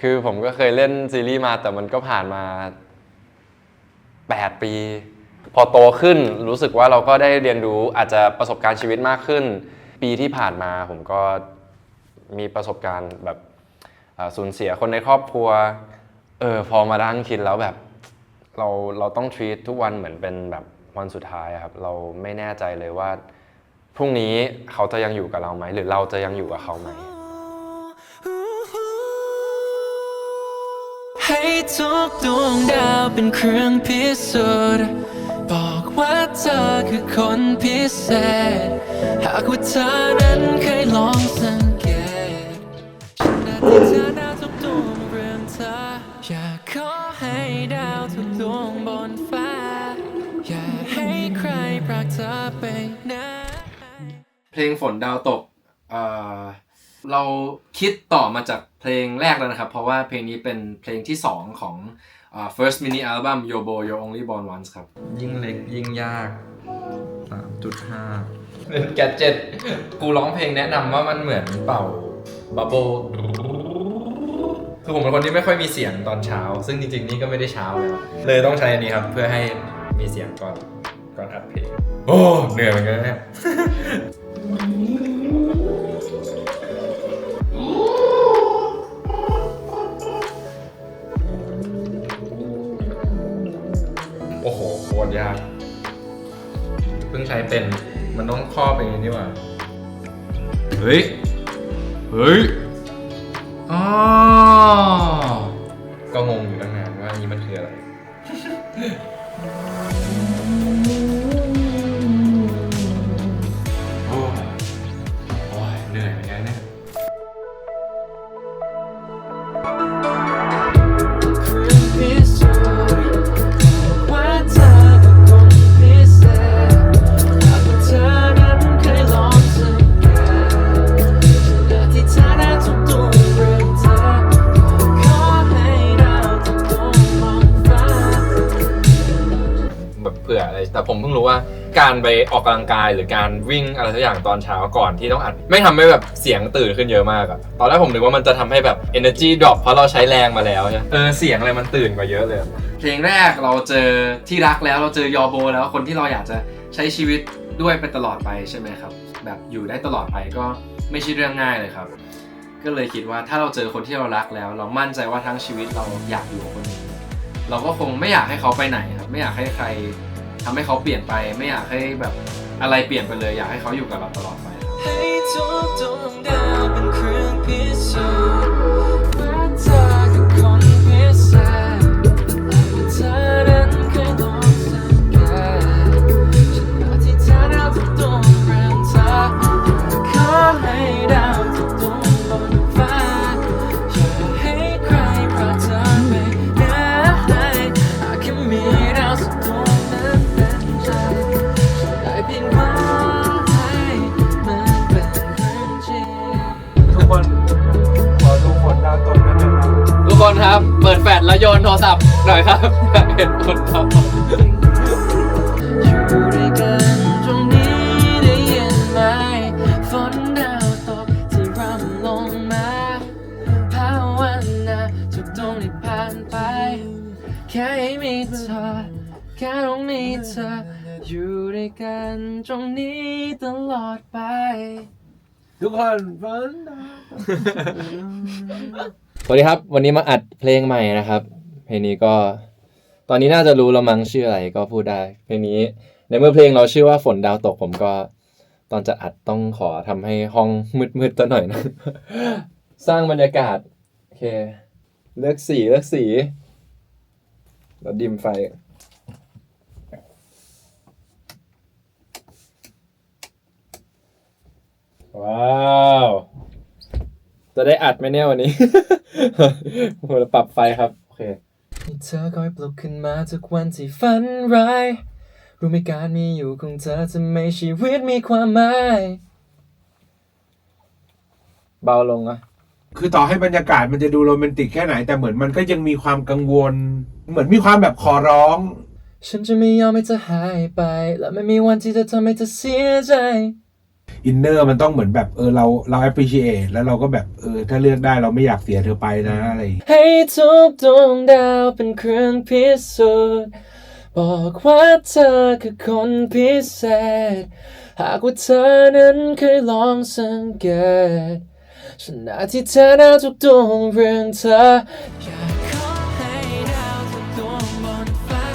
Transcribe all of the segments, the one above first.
คือผมก็เคยเล่นซีรีส์มาแต่มันก็ผ่านมา8 ปีพอโตขึ้นรู้สึกว่าเราก็ได้เรียนรู้อาจจะประสบการณ์ชีวิตมากขึ้นปีที่ผ่านมาผมก็มีประสบการณ์แบบสูญเสียคนในครอบครัวพอมาดั้งคิดแล้วแบบเราต้อง treat ทุกวันเหมือนเป็นแบบวันสุดท้ายครับเราไม่แน่ใจเลยว่าพรุ่งนี้เขาจะยังอยู่กับเราไหมหรือเราจะยังอยู่กับเขาไหมให้ทุกดวงดาวเป็นเครื่องพิสูจน์บอกว่าเธอคือคนพิเศษหากว่าเธอนั้นเคยลองสังเกตฉันได้ที่เธอดาวทุกดวงเรือนเธออยากขอให้ดาวทุกดวงบนฟ้าอย่าให้ใครพรากเธอไปไหนเพลงฝนดาวตกเราคิดต่อมาจากเพลงแรกแล้วนะครับเพราะว่าเพลงนี้เป็นเพลงที่2ของfirst mini album Yobo You're Only Born Once ครับยิ่งเล็กยิ่งยาก 3.5 เป็นแกดเจ็ตกูร้องเพลงแนะนำว่ามันเหมือนเป่าบับเบิ้ลคือผมเป็นคนที่ไม่ค่อยมีเสียงตอนเช้าซึ่งจริงๆนี่ก็ไม่ได้เช้าแล้วเลยต้องใช้อันนี้ครับเพื่อให้มีเสียงก่อนอัดเพลงโอ้เหนื่อยเหมือนกันเนี่ยโอ้โหโคตรยากเพิ่งใช้เป็นมันต้องครอบอย่างนี้นี่หว่าเฮ้ยอ๋อก็งงอยู่ตั้งนานว่านี่มันคืออะไรโอ้ยเหนื่อยเหมือนกันเนี่ยแต่ผมเพิ่งรู้ว่าการไปออกกำลังกายหรือการวิ่งอะไรสักอย่างตอนเช้าก่อนที่ต้องอัดไม่ทำให้แบบเสียงตื่นขึ้นเยอะมากอะตอนแรกผมนึกว่ามันจะทำให้แบบ energy drop เพราะเราใช้แรงมาแล้วใช่เสียงอะไรมันตื่นกว่าเยอะเลยเพลงแรกเราเจอที่รักแล้วเราเจอยอโบแล้วคนที่เราอยากจะใช้ชีวิตด้วยไปตลอดไปใช่ไหมครับแบบอยู่ได้ตลอดไปก็ไม่ใช่เรื่องง่ายเลยครับก็เลยคิดว่าถ้าเราเจอคนที่เรารักแล้วเรามั่นใจว่าทั้งชีวิตเราอยากอยู่กับคนนี้เราก็คงไม่อยากให้เขาไปไหนครับไม่อยากให้ใครทำให้เขาเปลี่ยนไปไม่อยากให้แบบอะไรเปลี่ยนไปเลยอยากให้เขาอยู่กับเราตลอดไปให้ทุกดวงดาวเป็นเครื่องพิสูจน์ว่าเธอคือคนพิเศษว่าเธอนั้นเคยลองสังเกตฉันมาที่เธอดาวทุกดวงเรือนเธอขอให้ดาวทุกดวงบนฟ้าอย่าให้ใครพรากเธอไปไหนหากแค่มีดาวสักดวงทุกคนครับเปิดแฟลชแล้วโยนโทรศัพท์หน่อยครับอยากเห็นคนครับอยู่ด้วยกันตรงนี้ได้ยินไหมฝนดาวตกที่ร่ำลงมาภาวนาทุกดวงที่ผ่านไปแค่ให้มีเธอแค่ตรงนี้เธออยู่ด้วยกันตรงนี้ตลอดไปทุกคนฝนดาวสวัสดีครับวันนี้มาอัดเพลงใหม่นะครับเพลงนี้ก็ตอนนี้น่าจะรู้แล้วมั้งชื่ออะไรก็พูดได้เพลงนี้ในเมื่อเพลงเราชื่อว่าฝนดาวตกผมก็ตอนจะอัดต้องขอทำให้ห้องมืดๆซะหน่อยนะ สร้างบรรยากาศโอเคเลือกสีแล้วดิมไฟว้าวจะได้อัดไหมเนี่ยวันนี้ เราปรับไฟครับโอเคเธอคอยปลุกขึ้นมาทุกวันที่ฝันร้ายรู้ไหมการมีอยู่ของเธอจะไม่ชีวิตมีความหมายเบาลงอ่ะ คือต่อให้บรรยากาศมันจะดูโรแมนติกแค่ไหนแต่เหมือนมันก็ยังมีความกังวลเหมือนมีความแบบขอร้องฉันจะไม่ยอมให้เธอหายไปและไม่มีวันที่จะทำให้เธอเสียใจ อินเนอร์มันต้องเหมือนแบบเรา appreciate แล้วเราก็แบบถ้าเลือกได้เราไม่อยากเสียเธอไปนะอะไรอย่างเงี้ย ให้ทุกดวงดาวเป็นเครื่องพิสูจน์บอกว่าเธอคือคนพิเศษ หากว่าเธอนั้นเคยลองสังเกตฉันอธิษฐานเอาทุกดวงเรื่องเธออยากขอให้ดาวทุกดวงบนฟ้า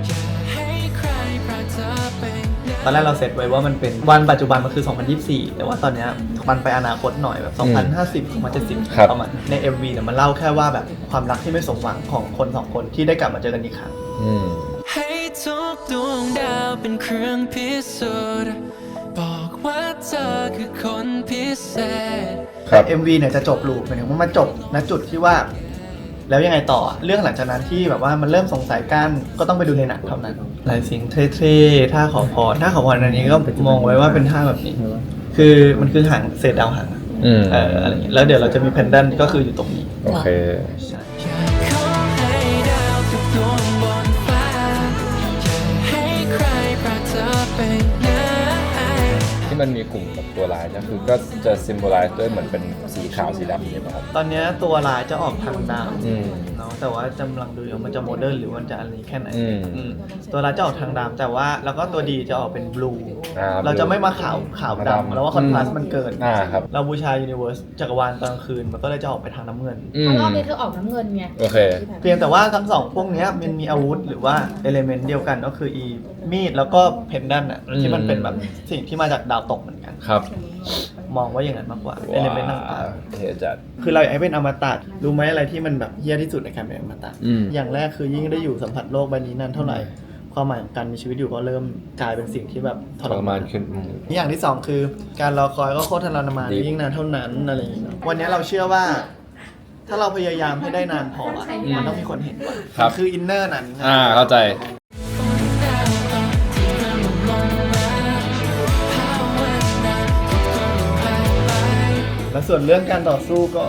อย่าให้ใครพรากเธอไปไหน ตอนแรกเราเซตไว้ว่ามันเป็นวันปัจจุบันมันคือ 2024 แต่ว่าตอนเนี้ยมันไปอนาคตหน่อยแบบ 2050 2070 ครับ ประมาณใน MV เนี่ยมันเล่าแค่ว่าแบบความรักที่ไม่สมหวังของคนสองคนที่ได้กลับมาเจอกันอีกครั้ง ให้ทุกดวงดาวเป็นเครื่องพิสูจน์บอกว่าเธอคือคนพิเศษ แต่ MV เนี่ยจะจบลูปหมายถึงว่ามันจบณจุดที่ว่า แล้วยังไงต่อเรื่องหลังจากนั้นที่แบบว่ามันเริ่มสงสัยกันก็ต้องไปดูในหนังเท่านั้นหลายสิ่งเท่ๆท่าขอพรอันนี้ก็มองไว้ว่าเป็นท่าแบบนี้ คือมันคือหางเศษดาวหางอะไรอย่างเงี้ยแล้วเดี๋ยวเราจะมีเพนดันก็คืออยู่ตรงนี้ โอเค อยากขอให้ดาวทุกดวงบนฟ้าอย่าให้ใครพรากเธอไปไหน ที่มันมีกลุ่มแบบตัวร้ายเนี่ยคือก็จะ symbolize ด้วยเหมือนเป็นสีขาวสีดำนี่ป่ะครับ ตอนเนี้ยตัวลายจะออกทางดำเนาะแต่ว่าจำลังดูอยู่ว่ามันจะโมเดิร์นหรือมันจะอะไรแค่ไหนตัวลายจะออกทางดำแต่ว่าแล้วก็ตัวดีจะออกเป็นบลู เราจะไม่มาขาวดำแล้วว่าคอนทราสต์มันเกิน ครับ เราบูชายูนิเวอร์สจักรวาลตอนกลางคืนมันก็เลยจะออกไปทางน้ำเงิน รอบนี้เธอออกน้ำเงินไง โอเค เพียงแต่ว่าทั้งสองพวกเนี้ยมันมีอาวุธหรือว่าเอลิเมนต์เดียวกันก็คืออีมีดแล้วก็เพนดันอะที่มันเป็นแบบสิ่งที่มาจากดาวตกเหมือนกัน ครับ มองว่าอย่างนั้นมากกว่าเอลิเมนต์ต่าง เฮียจัด ๆคือเราอยากให้เป็นอมตะรู้ไหมอะไรที่มันแบบเฮี้ยที่สุดในการเป็นอมตะ อย่างแรกคือยิ่งได้อยู่สัมผัสโลกใบนี้นานเท่าไหร่ความหมายของการมีชีวิตอยู่ก็เริ่มกลายเป็นสิ่งที่แบบท ท ร ร มาม าน นขึ้น อย่างที่สองคือการรอคอยก็โคตรทรมาน ดี ยิ่งนานเท่านั้นอะไรอย่างเงี้ยวันนี้เราเชื่อว่า ถ้าเราพยายามให้ได้นานพออะมันต้องมีคนเห็นว่า ครับ คืออินเนอร์นั้น เข้าใจ แล้วส่วนเรื่องการต่อสู้ก็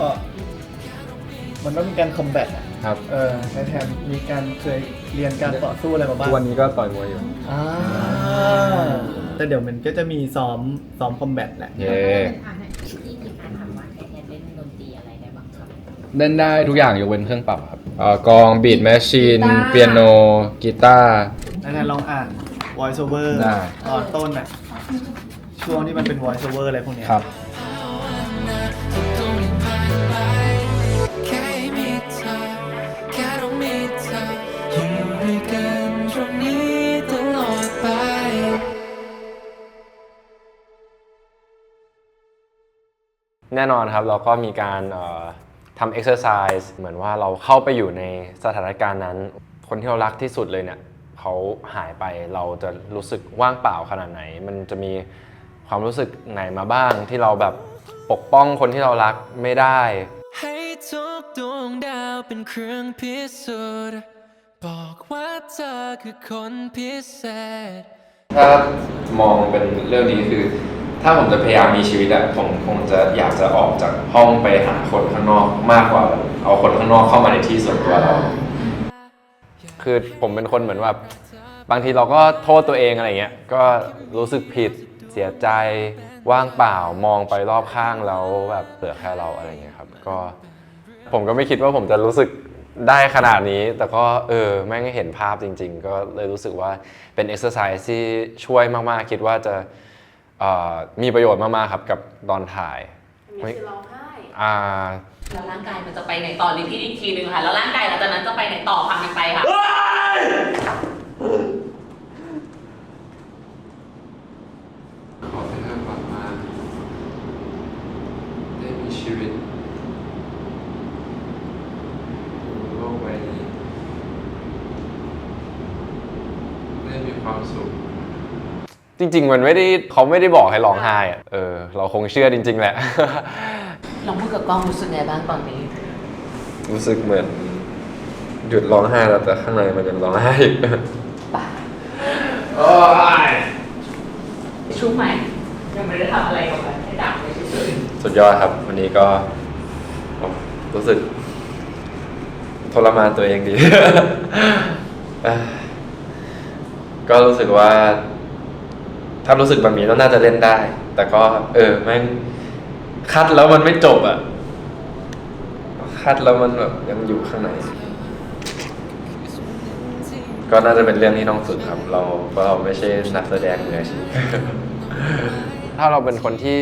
มันต้องมีการคอมแบท ครับ ในแทนมีการเคยเรียนการต่อสู้อะไรมาบ้าง ทุกวันนี้ก็ต่อยมวยอยู่ แต่เดี๋ยวมันก็จะมีซ้อมคอมแบทแหละ เย้ ที่มีการถามว่าแอนเล่นดนตรีอะไรได้บ้างครับ เล่นได้ทุกอย่างยกเว้นเครื่องเป่าครับกลองบีทแมชชีน เปียโน กีตาร์ แล้วลองอ่าน voice over ได้ ตอนต้นน่ะช่วงที่มันเป็น voice over อะไรพวกเนี้ย ครับ แค่มีเธอแค่ต้องมีเธออยู่ด้วยกันตรงนี้ตลอดไป แน่นอนครับเราก็มีการทำ exercise เหมือนว่าเราเข้าไปอยู่ในสถานการณ์นั้น คนที่เรารักที่สุดเลยเนี่ยเขาหายไปเราจะรู้สึกว่างเปล่าขนาดไหน มันจะมีความรู้สึกไหนมาบ้างที่เราแบบปกป้องคนที่เรารักไม่ได้ ให้ทุกดวงดาวเป็นเครื่องพิสูจน์บอกว่าเธอคือคนพิเศษ ถ้ามองเป็นเรื่องนี้คือ ถ้าผมจะพยายามมีชีวิตอะผมคงจะอยากจะออกจากห้องไปหาคนข้างนอกมากกว่าเอาคนข้างนอกเข้ามาในที่ส่วนตัวเรา คือผมเป็นคนเหมือนแบบบางทีเราก็โทษตัวเองอะไรเงี้ยก็รู้สึกผิดเสียใจว่างเปล่ามองไปรอบข้างแล้วแบบเหลือแค่เราอะไรเงี้ยครับก็ผมก็ไม่คิดว่าผมจะรู้สึกได้ขนาดนี้ แต่ก็แม่งเห็นภาพจริงๆ ก็เลยรู้สึกว่าเป็นเอ็กซ์เซอร์ไซส์ที่ช่วยมากๆคิดว่าจะมีประโยชน์มากๆครับกับตอนถ่าย มีคือร้องไห้ แล้วร่างกายมันจะไปไหนต่อรีพีทอีกทีนึงค่ะ แล้วร่างกายหลังจากนั้นจะไปไหนต่อพังมันไปค่ะ ขอให้เธอกลับมาได้มีชีวิตอยู่โลกใบนี้ได้มีความสุข จริงๆมันไม่ได้เขาไม่ได้บอกให้ร้องไห้อะเราคงเชื่อจริงๆแหละ ลองพูดกับกล้องรู้สึกไงบ้างตอนนี้ รู้สึกเหมือนหยุดร้องไห้แล้วแต่ข้างในมันยังร้องไห้อีก ป่ะ โอ้ย ชุ่มไหมยังไม่ได้ทำอะไรกับมันให้ดับไปเฉย สุดยอดครับ วันนี้ก็รู้สึกทรมานตัวเองดี ก็รู้สึกว่า ถ้ารู้สึกแบบนี้ต้องน่าจะเล่นได้ แต่ก็แม่งคัดแล้วมันไม่จบอ่ะคัดแล้วมันแบบยังอยู่ข้างในก็น่าจะเป็นเรื่องที่ต้องฝึกครับเพราะเราไม่ใช่นักแสดงมืออาชีพ ถ้าเราเป็นคนที่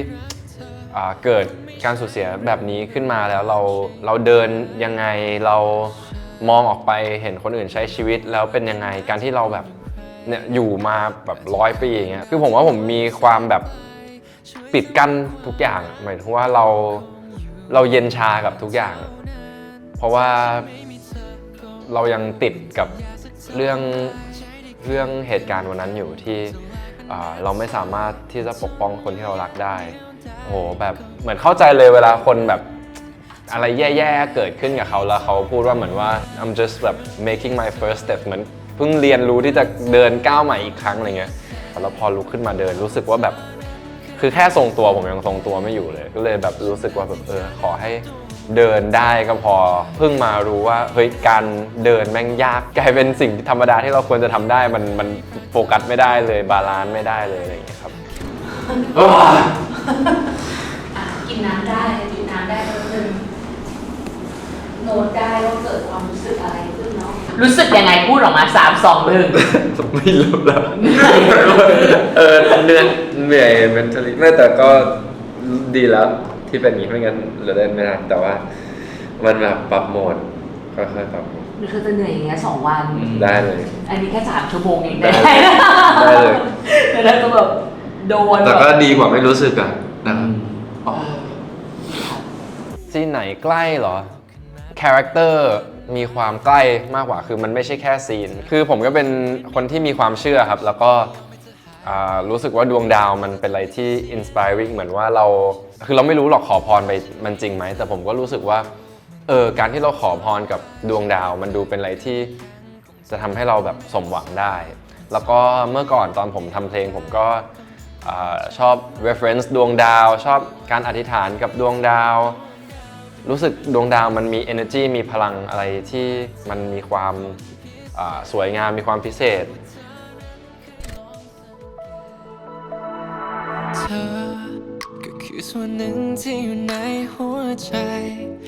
เกิดการสูญเสียแบบนี้ขึ้นมาแล้วเราเดินยังไงเรามองออกไปเห็นคนอื่นใช้ชีวิตแล้วเป็นยังไงการที่เราแบบเนี่ยอยู่มาแบบ100 ปีอย่างเงี้ยคือผมว่าผมมีความแบบปิดกั้นทุกอย่างหมายถึงว่าเราเย็นชากับทุกอย่างเพราะว่าเรายังติดกับเรื่องเหตุการณ์วันนั้นอยู่ที่เราไม่สามารถที่จะปกป้องคนที่เรารักได้โอ้โหแบบเหมือนเข้าใจเลยเวลาคนแบบอะไรแย่ๆเกิดขึ้นกับเขาแล้วเขาพูดว่าเหมือนว่า I'm just แบบ making my first step เหมือนเพิ่งเรียนรู้ที่จะเดินก้าวใหม่อีกครั้งอะไรเงี้ยแล้วพอลุกขึ้นมาเดินรู้สึกว่าแบบคือแค่ทรงตัวผมยังทรงตัวไม่อยู่เลยก็เลยแบบรู้สึกว่าแบบขอให้เดินได้ก็พอเพิ่งมารู้ว่าเฮ้ยการเดินแม่งยากกลายเป็นสิ่งธรรมดาที่เราควรจะทำได้มันโฟกัสไม่ได้เลยบาลานซ์ไม่ได้เลยอะไรอย่างเงี้ยครับ กินน้ำได้กินน้ำได้ก็คือโน้ตได้ว่าเกิดความรู้สึกอะไรขึ้นเนาะรู้สึกยังไงพูดออกมา3 2 1ไม่รู้แล้วเหนื่อย mentally ไม่แต่ก็ดีแล้วที่เป็นอย่างนี้ไม่งั้นเราเล่นไม่ได้แต่ว่ามันแบบปรับโหมดค่อยๆปรับโหมด เธอจะเหนื่อยอย่างเงี้ย2 วันได้เลย อันนี้แค่3 ชั่วโมงเองได้ ได้เลย แล้วก็แบบโดน แต่ก็ดีกว่าไม่รู้สึกอ่ะนะครับซีนไหนใกล้เหรอคาแรคเตอร์มีความใกล้มากกว่าคือมันไม่ใช่แค่ซีนคือผมก็เป็นคนที่มีความเชื่อครับแล้วก็รู้สึกว่าดวงดาวมันเป็นอะไรที่ inspiring เหมือนว่าคือเราไม่รู้หรอกขอพรไปมันจริงไหมแต่ผมก็รู้สึกว่าการที่เราขอพรกับดวงดาวมันดูเป็นอะไรที่จะทำให้เราแบบสมหวังได้แล้วก็เมื่อก่อนตอนผมทำเพลงผมก็ชอบ reference ดวงดาวชอบการอธิษฐานกับดวงดาวรู้สึกดวงดาวมันมี energy มีพลังอะไรที่มันมีความสวยงามมีความพิเศษเธอก็คือส่วนหนึ่งที่อยู่ในหัวใจ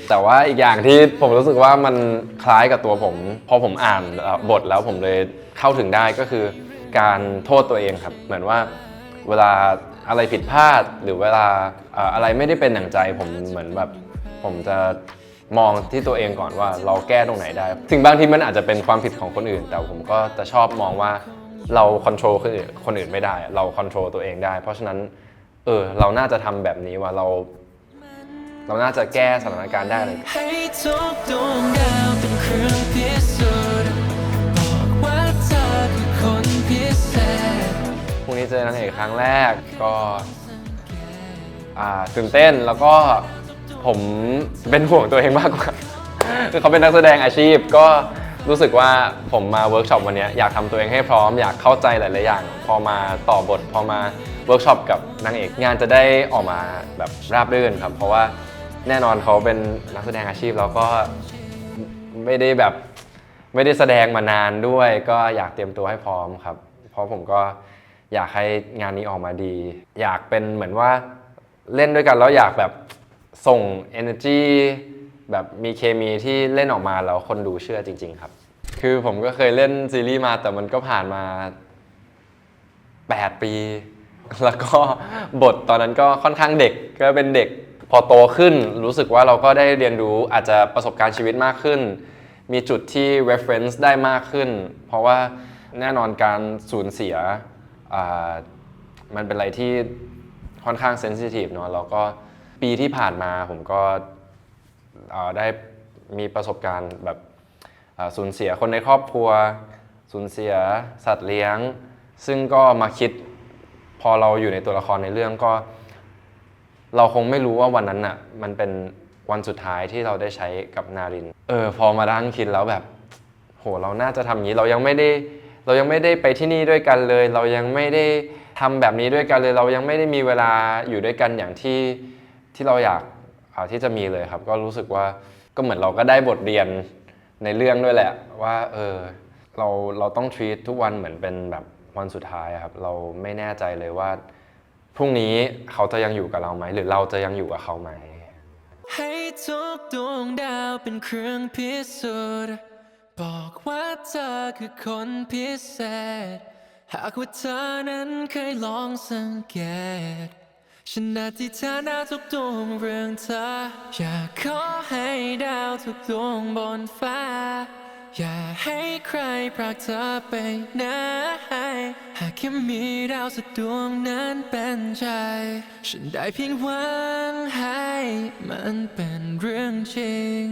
แต่ว่าอีกอย่างที่ผมรู้สึกว่ามันคล้ายกับตัวผมพอผมอ่านบทแล้วผมเลยเข้าถึงได้ก็คือการโทษตัวเองครับเหมือนว่าเวลาอะไรผิดพลาดหรือเวลาอะไรไม่ได้เป็นอย่างใจผมเหมือนแบบผมจะมองที่ตัวเองก่อนว่าเราแก้ตรงไหนได้ถึงบางทีมันอาจจะเป็นความผิดของคนอื่นแต่ผมก็จะชอบมองว่าเราควบคุมคนอื่นไม่ได้เราควบคุมตัวเองได้เพราะฉะนั้นเราน่าจะทำแบบนี้ว่าเราน่าจะแก้สถานการณ์ได้เลยให้ทุกดวงดาวเป็นเครื่องพิสูจน์บอกว่าเธอคือคนพิเศษ พรุ่งนี้เจอนางเอกครั้งแรกก็ตื่นเต้นแล้วก็ผมเป็นห่วงตัวเองมากกว่า คือเขาเป็นนักแสดงอาชีพก็รู้สึกว่าผมมาเวิร์กช็อปวันนี้อยากทำตัวเองให้พร้อมอยากเข้าใจหลายๆอย่างพอมาต่อบทพอมาเวิร์กช็อปกับนางเอกงานจะได้ออกมาแบบราบรื่นครับเพราะว่าแน่นอนเขาเป็นนักแสดงอาชีพแล้วก็ไม่ได้แสดงมานานด้วยก็อยากเตรียมตัวให้พร้อมครับเพราะผมก็อยากให้งานนี้ออกมาดีอยากเป็นเหมือนว่าเล่นด้วยกันแล้วอยากแบบส่ง energy แบบมีเคมีที่เล่นออกมาแล้วคนดูเชื่อจริงๆครับคือผมก็เคยเล่นซีรีส์มาแต่มันก็ผ่านมา8 ปีแล้วก็บทตอนนั้นก็ค่อนข้างเด็กก็เป็นเด็กพอโตขึ้นรู้สึกว่าเราก็ได้เรียนรู้อาจจะประสบการณ์ชีวิตมากขึ้นมีจุดที่ reference ได้มากขึ้นเพราะว่าแน่นอนการสูญเสียมันเป็นอะไรที่ค่อนข้างเซนซิทีฟเนาะแล้วก็ปีที่ผ่านมาผมก็ได้มีประสบการณ์แบบสูญเสียคนในครอบครัวสูญเสียสัตว์เลี้ยงซึ่งก็มาคิดพอเราอยู่ในตัวละครในเรื่องก็เราคงไม่รู้ว่าวันนั้นน่ะมันเป็นวันสุดท้ายที่เราได้ใช้กับนารินพอมานั่งคิดแล้วแบบโหเราน่าจะทำอย่างนี้เรายังไม่ได้ไปที่นี่ด้วยกันเลยเรายังไม่ได้ทำแบบนี้ด้วยกันเลยเรายังไม่ได้มีเวลาอยู่ด้วยกันอย่างที่เราอยากที่จะมีเลยครับก็รู้สึกว่าก็เหมือนเราก็ได้บทเรียนในเรื่องด้วยแหละว่าเราต้อง treat ทุกวันเหมือนเป็นแบบวันสุดท้ายครับเราไม่แน่ใจเลยว่า พรุ่งนี้เขาจะยังอยู่กับเราไหมหรือเราจะยังอยู่กับเขาไหม ให้ทุกดวงดาวเป็นเครื่องพิสูจน์บอกว่าเธอคือคนพิเศษ หากว่าเธอนั้นเคยลองสังเกต ฉันอธิษฐานทุกดวงเรื่องเธอ อยากขอให้ดาวทุกดวงบนฟ้า อย่าให้ใครพรากเธอไปไหนหากแค่มีดาวสักดวงนั้นเป็นใจ ฉันได้เพียงหวังให้มันเป็นเรื่องจริง